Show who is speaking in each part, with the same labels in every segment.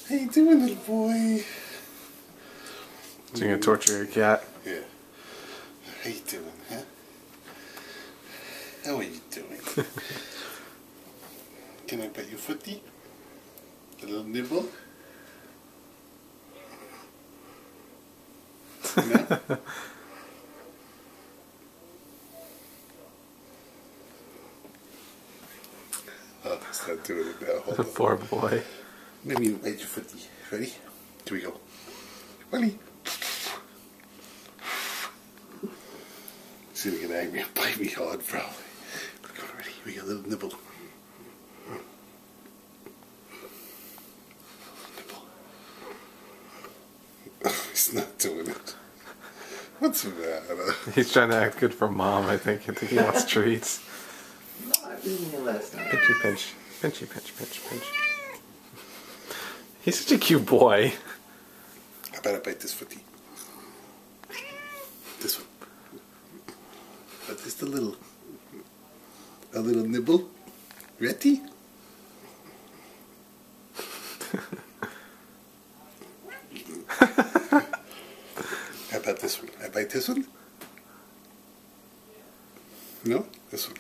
Speaker 1: How you doing, little boy?
Speaker 2: So you're gonna torture your cat?
Speaker 1: Yeah. How you doing, huh? How are you doing? Can I pet your footy? A little nibble? No? Oh, it's not doing it now. Hold on.
Speaker 2: Poor boy.
Speaker 1: Let me bite your footy. Ready? Here we go. Ready? He's gonna get angry and bite me hard, probably. Ready? We got a little nibble. Nibble. Oh, he's not doing it. What's the matter?
Speaker 2: He's trying to act good for mom, I think. I think he wants treats.
Speaker 3: No, I didn't hear last time.
Speaker 2: Pinchy pinch. Pinchy pinch, pinch, pinch. He's such a cute boy.
Speaker 1: I better bite this footy. This one. But just a little nibble. Ready? How about this one? I bite this one? No? This one.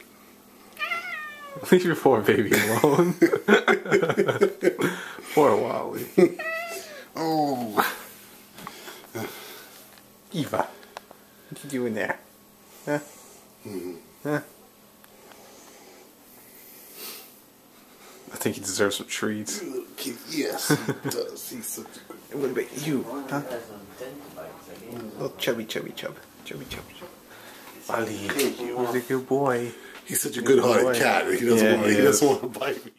Speaker 2: Leave your poor baby alone. Poor Wally.
Speaker 1: Oh.
Speaker 2: Eva, what you doing there? Huh? Huh? I think he deserves some treats.
Speaker 1: Yes, he does. He's such a good.
Speaker 2: What about you? Huh? Little chubby chub. Wally, he's a good boy.
Speaker 1: He's such a good-hearted cat. He doesn't want to bite me.